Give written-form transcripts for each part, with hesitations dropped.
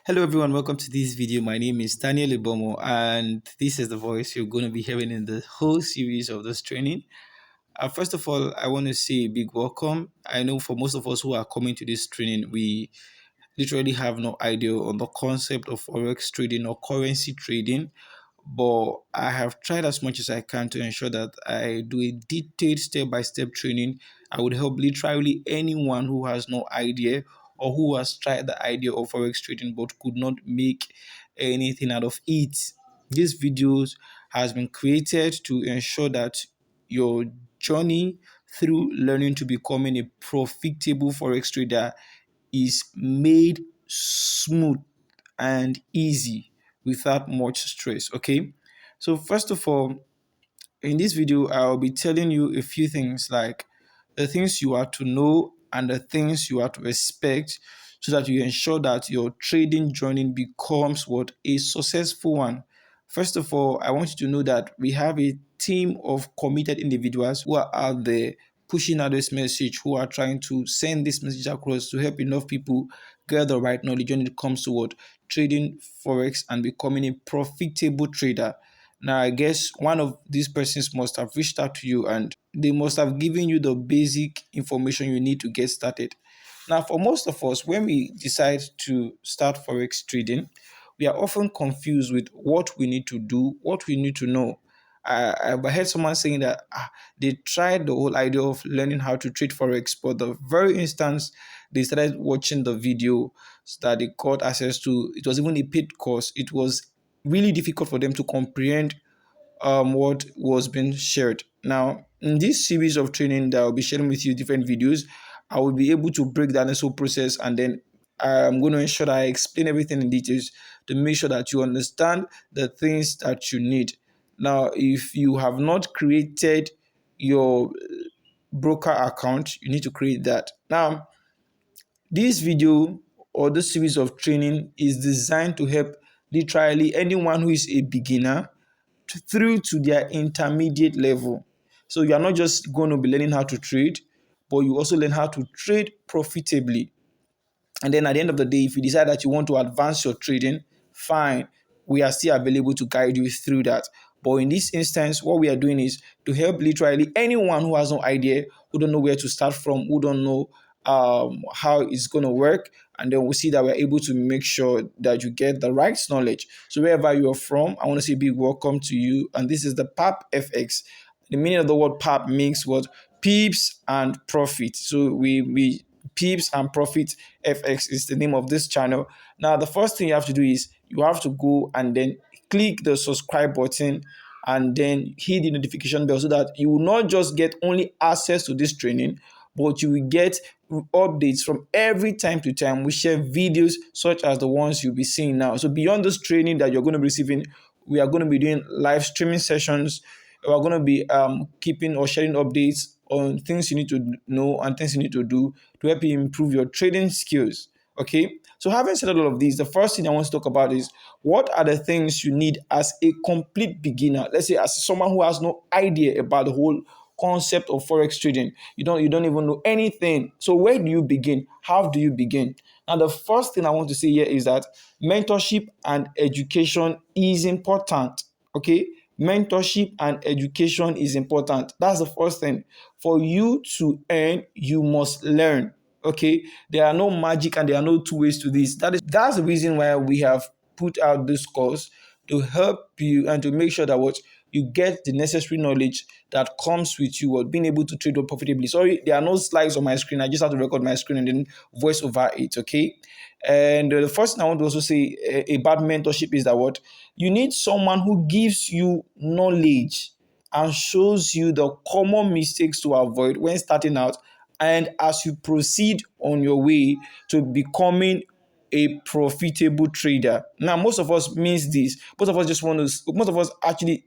Hello everyone, welcome to this video. My name is Daniel Ibomo and this is the voice you're going to be hearing in the whole series of this training. First of all, I want to say a big welcome. I know for most of us who are coming to this training, we literally have no idea on the concept of Forex trading or currency trading, but I have tried as much as I can to ensure that I do a detailed step-by-step training. I would help literally anyone who has no idea or who has tried the idea of Forex trading but could not make anything out of it. These videos has been created to ensure that your journey through learning to becoming a profitable Forex trader is made smooth and easy without much stress. Okay, so first of all, in this video I'll be telling you a few things, like the things you are to know and the things you are to expect, so that you ensure that your trading journey becomes what a successful one. First of all, I want you to know that we have a team of committed individuals who are out there pushing out this message, who are trying to send this message across to help enough people get the right knowledge when it comes to what trading forex and becoming a profitable trader. Now, I guess one of these persons must have reached out to you and they must have given you the basic information you need to get started. Now, for most of us, when we decide to start forex trading, we are often confused with what we need to do, what we need to know. I heard someone saying that they tried the whole idea of learning how to trade forex, but the very instance they started watching the video that they got access to, it was even a paid course. It was really difficult for them to comprehend what was being shared. Now, in this series of training that I'll be sharing with you different videos, I will be able to break down this whole process, and then I'm going to ensure that I explain everything in details to make sure that you understand the things that you need. Now, if you have not created your broker account, you need to create that. Now, this video or this series of training is designed to help literally anyone who is a beginner through to their intermediate level. So you are not just going to be learning how to trade, but you also learn how to trade profitably. And then at the end of the day, if you decide that you want to advance your trading, fine, we are still available to guide you through that. But in this instance, what we are doing is to help literally anyone who has no idea, who don't know where to start from, who don't know how it's going to work. And then we'll see that we're able to make sure that you get the right knowledge. So wherever you're from, I want to say a big welcome to you. And this is the PAP FX. The meaning of the word PAP means what? Peeps and profit. So we Peeps and Profit FX is the name of this channel. Now, the first thing you have to do is you have to go and then click the subscribe button and then hit the notification bell, so that you will not just get only access to this training, but you will get updates from every time to time. We share videos such as the ones you'll be seeing now. So beyond this training that you're going to be receiving, we are going to be doing live streaming sessions. We're going to be keeping or sharing updates on things you need to know and things you need to do to help you improve your trading skills. Okay. So having said all of these, the first thing I want to talk about is what are the things you need as a complete beginner. Let's say as someone who has no idea about the whole concept of forex trading. You don't even know anything. So where do you begin? How do you begin? Now, the first thing I want to say here is that mentorship and education is important. Okay, mentorship and education is important. That's the first thing. For you to earn, you must learn. Okay, there are no magic and there are no two ways to this. That's the reason why we have put out this course, to help you and to make sure that what you get the necessary knowledge that comes with you or being able to trade profitably. Sorry, there are no slides on my screen. I just have to record my screen and then voice over it. Okay. And the first thing I want to also say about mentorship is that what you need someone who gives you knowledge and shows you the common mistakes to avoid when starting out, and as you proceed on your way to becoming a profitable trader. Now, most of us means this. Most of us actually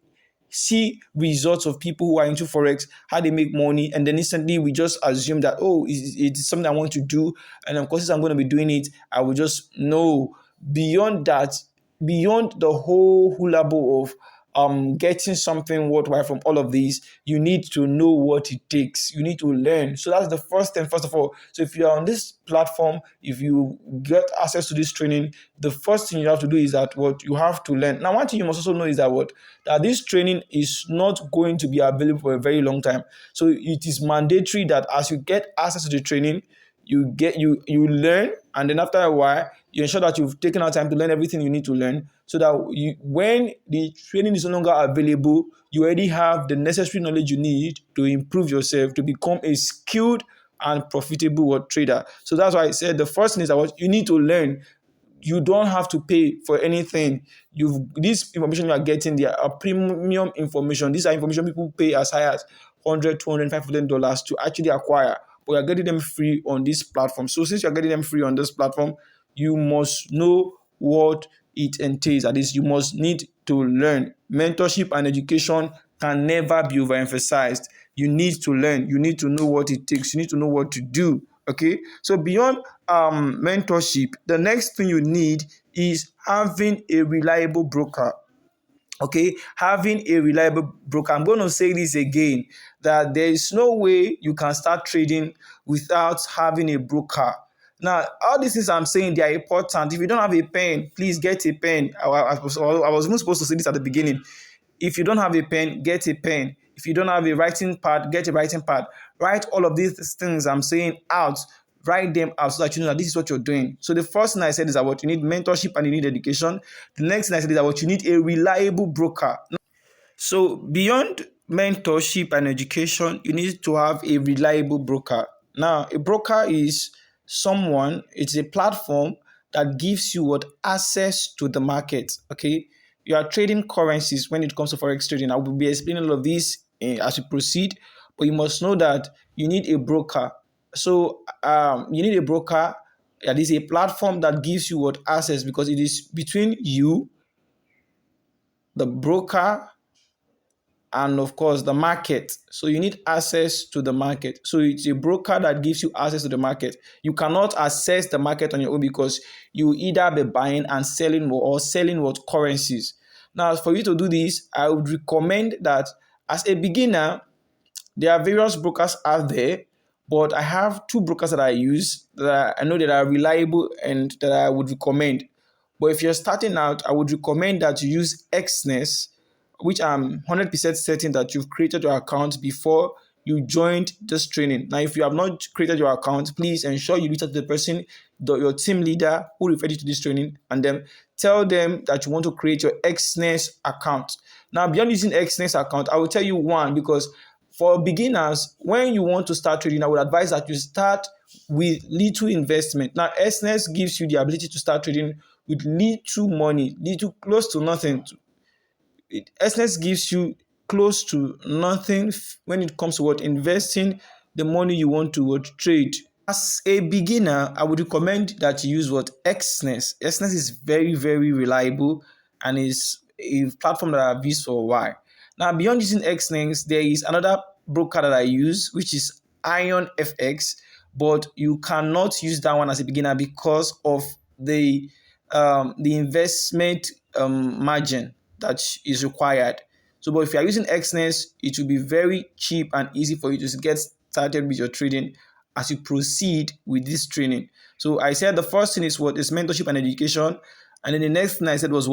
see results of people who are into forex, how they make money, and then instantly we just assume that, oh, it's something I want to do, and of course, since I'm going to be doing it, I will just know. Beyond that, beyond the whole hula of getting something worthwhile from all of these, you need to know what it takes. You need to learn. So that's the first thing, first of all. So if you're on this platform, if you get access to this training, the first thing you have to do is that what you have to learn. Now, one thing you must also know is that that this training is not going to be available for a very long time. So it is mandatory that as you get access to the training, you learn, and then after a while you ensure that you've taken out time to learn everything you need to learn, so that when the training is no longer available, you already have the necessary knowledge you need to improve yourself, to become a skilled and profitable trader. So that's why I said the first thing is that what you need to learn. You don't have to pay for anything. This information you are getting, they are premium information. These are information people pay as high as 100, 200, $500 to actually acquire, but you're getting them free on this platform. So since you're getting them free on this platform, you must know what it entails. That is, you must need to learn. Mentorship and education can never be overemphasized. You need to learn. You need to know what it takes. You need to know what to do. Okay, so beyond mentorship, the next thing you need is having a reliable broker. Okay, having a reliable broker. I'm going to say this again, that there is no way you can start trading without having a broker. Now, all these things I'm saying, they are important. If you don't have a pen, please get a pen. I was even supposed to say this at the beginning. If you don't have a pen, get a pen. If you don't have a writing pad, get a writing pad. Write all of these things I'm saying out. Write them out so that you know that this is what you're doing. So the first thing I said is that what you need mentorship and you need education. The next thing I said is that what you need a reliable broker. So beyond mentorship and education, you need to have a reliable broker. Now, a broker is it's a platform that gives you access to the market. Okay. You are trading currencies when it comes to Forex trading. I will be explaining all of this as we proceed, but you must know that you need a broker. So you need a broker that is a platform that gives you access, because it is between you, the broker, and of course the market. So you need access to the market. So it's a broker that gives you access to the market. You cannot access the market on your own, because you either be buying and selling or selling currencies. Now, for you to do this, I would recommend that as a beginner, there are various brokers out there, but I have two brokers that I use that I know that are reliable and that I would recommend. But if you're starting out, I would recommend that you use Xness, which I'm 100% certain that you've created your account before you joined this training. Now, if you have not created your account, please ensure you reach out to the person, your team leader who referred you to this training, and then tell them that you want to create your Xness account. Now, beyond using Xness account, I will tell you one, because for beginners, when you want to start trading, I would advise that you start with little investment. Now, Xness gives you the ability to start trading with little money, little, close to nothing. Xness gives you close to nothing when it comes to investing the money you want to trade. As a beginner, I would recommend that you use Xness. Xness is very, very reliable and is a platform that I've used for a while. Now, beyond using Xness, there is another broker that I use, which is Ion FX, but you cannot use that one as a beginner because of the investment margin that is required. So, but if you are using Xness, it will be very cheap and easy for you to get started with your trading as you proceed with this training. So I said the first thing is mentorship and education, and then the next thing I said was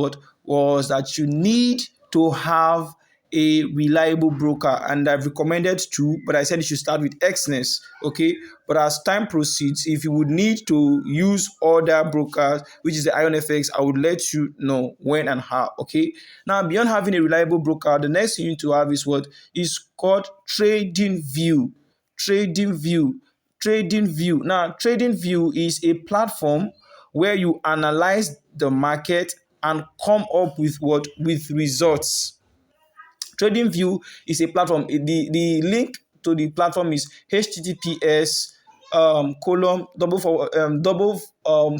that you need to have a reliable broker, and I've recommended two, but I said you should start with Xness. Okay, but as time proceeds, if you would need to use other brokers, which is the Ion FX, I would let you know when and how. Okay, now beyond having a reliable broker, the next thing you need to have is called Trading View. Trading View. Now, Trading View is a platform where you analyze the market and come up with results. TradingView is a platform. The link to the platform is https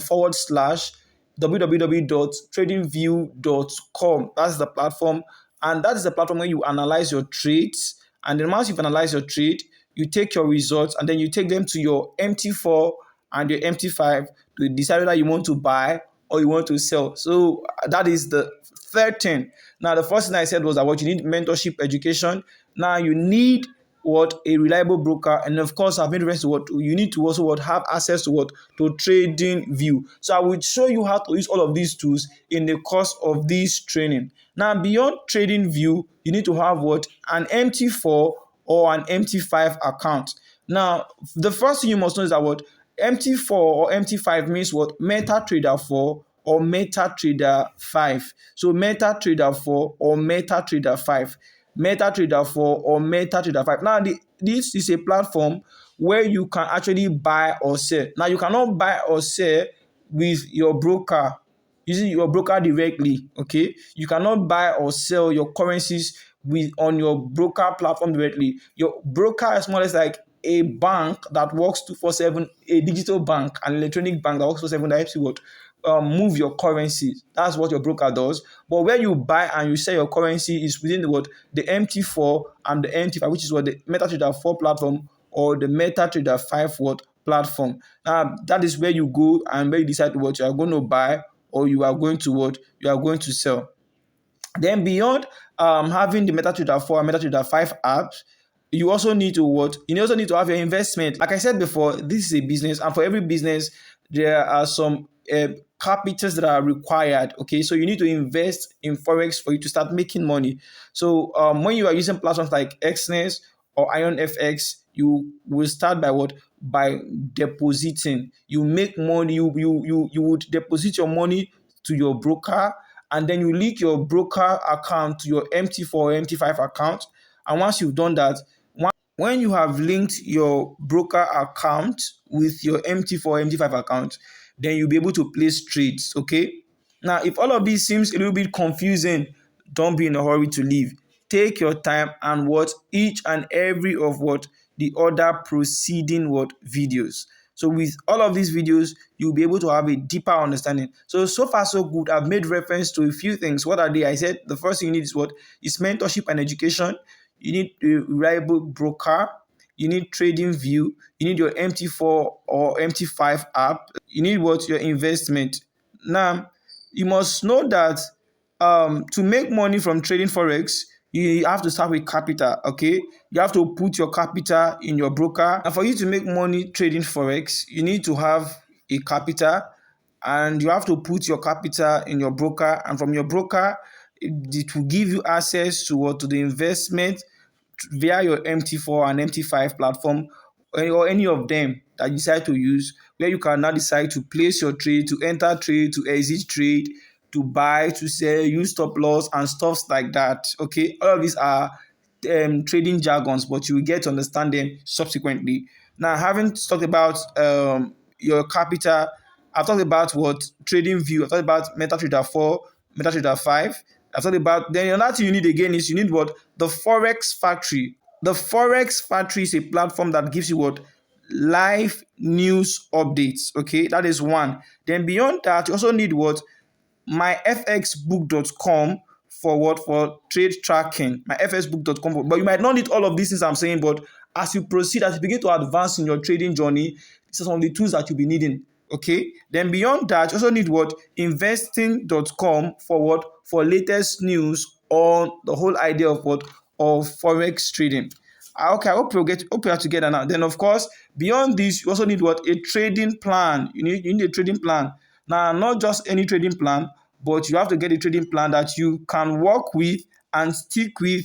forward slash www.tradingview.com. That's the platform, and that is the platform where you analyze your trades. And then once you've analyzed your trade, you take your results and then you take them to your MT4 and your MT5 to decide whether you want to buy or you want to sell. So that is the third thing. Now, the first thing I said was that what you need mentorship education. Now, you need what a reliable broker, and of course I've made reference to what you need to also what have access to what to trading view. So I will show you how to use all of these tools in the course of this training. Now, beyond trading view, you need to have what an MT4 or an MT5 account. Now, the first thing you must know is that what MT4 or MT5 means what MetaTrader 4 or MetaTrader 5. So MetaTrader 4 or MetaTrader 5. MetaTrader 4 or MetaTrader 5. Now, this is a platform where you can actually buy or sell. Now, you cannot buy or sell with your broker, using your broker directly. Okay, you cannot buy or sell your currencies with on your broker platform directly. Your broker is more or less like a bank that works 247, a digital bank, an electronic bank that works 247 that helps you what move your currency. That's what your broker does. But where you buy and you sell your currency is within the MT4 and the MT5, which is what the MetaTrader 4 platform or the MetaTrader 5 what platform. Now that is where you go and where you decide what you are going to buy or you are going to what you are going to sell. Then beyond having the MetaTrader 4 and MetaTrader 5 apps, you also need to what? You also need to have your investment. Like I said before, this is a business, and for every business, there are some capitals that are required. Okay, so you need to invest in forex for you to start making money. So when you are using platforms like Xness or IronFX, you will start by what? By depositing. You make money. You would deposit your money to your broker, and then you link your broker account to your MT4 or MT5 account. And once you've done that, when you have linked your broker account with your MT4 MT5 account, then you'll be able to place trades. Okay. Now, if all of this seems a little bit confusing, don't be in a hurry to leave. Take your time and watch each and every of what the other preceding what videos. So with all of these videos, you'll be able to have a deeper understanding. So far so good. I've made reference to a few things. What are they? I said the first thing you need is what is mentorship and education. You need a reliable broker. You need trading view. You need your MT4 or MT5 app. You need what? Your investment. Now, you must know that to make money from trading forex, you have to start with capital. Okay, you have to put your capital in your broker, and for you to make money trading forex, you need to have a capital, and you have to put your capital in your broker, and from your broker, it will give you access to what to the investment via your MT4 and MT5 platform, or any of them that you decide to use, where you can now decide to place your trade, to enter trade, to exit trade, to buy, to sell, use stop loss and stuff like that. Okay, all of these are trading jargons, but you will get to understand them subsequently. Now, having talked about your capital, I've talked about what trading view, I've talked about MetaTrader 4, MetaTrader 5. I've talked about, then another thing you need again is you need what? The Forex Factory. The Forex Factory is a platform that gives you what? Live news updates. Okay, that is one. Then beyond that, you also need what? myfxbook.com for what? For trade tracking. myfxbook.com. But you might not need all of these things I'm saying, but as you proceed, as you begin to advance in your trading journey, these are some of the tools that you'll be needing. Okay, then beyond that, you also need what? Investing.com for what? For latest news on the whole idea of what? Of forex trading. Okay, I hope you are together now. Then of course, beyond this, you also need what? A trading plan. You need a trading plan. Now, not just any trading plan, but you have to get a trading plan that you can work with and stick with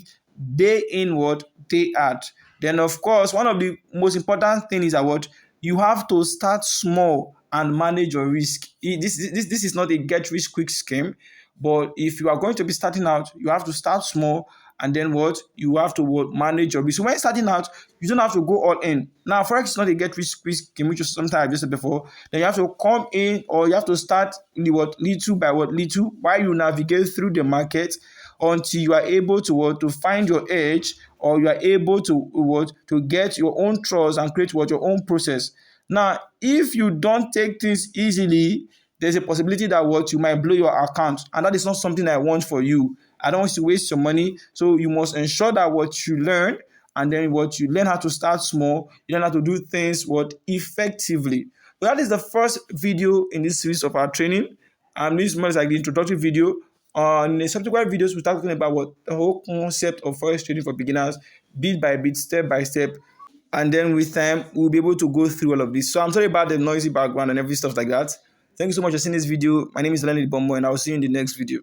day in, what? Day out. Then of course, one of the most important things is that what? You have to start small and manage your risk. This is not a get rich quick scheme, but if you are going to be starting out, you have to start small, and then what? You have to what? Manage your risk. So when starting out, you don't have to go all in. Now, forex is not a get rich quick scheme, which is something I've just said before. Then you have to come in, or you have to start in the what? Little by what? Little, while you navigate through the market until you are able to what? To find your edge, or you are able to what? To get your own trust and create what? Your own process. Now, if you don't take things easily, there's a possibility that what? You might blow your account, and that is not something I want for you. I don't want you to waste your money. So you must ensure that what you learn, and then what you learn how to start small, you learn how to do things what? Effectively. So that is the first video in this series of our training. And this is more like the introductory video. On the subsequent videos, we'll start talking about what the whole concept of forex trading for beginners, bit by bit, step by step, and then with time, we'll be able to go through all of this. So I'm sorry about the noisy background and every stuff like that. Thank you so much for seeing this video. My name is Lenny Bombo, and I'll see you in the next video.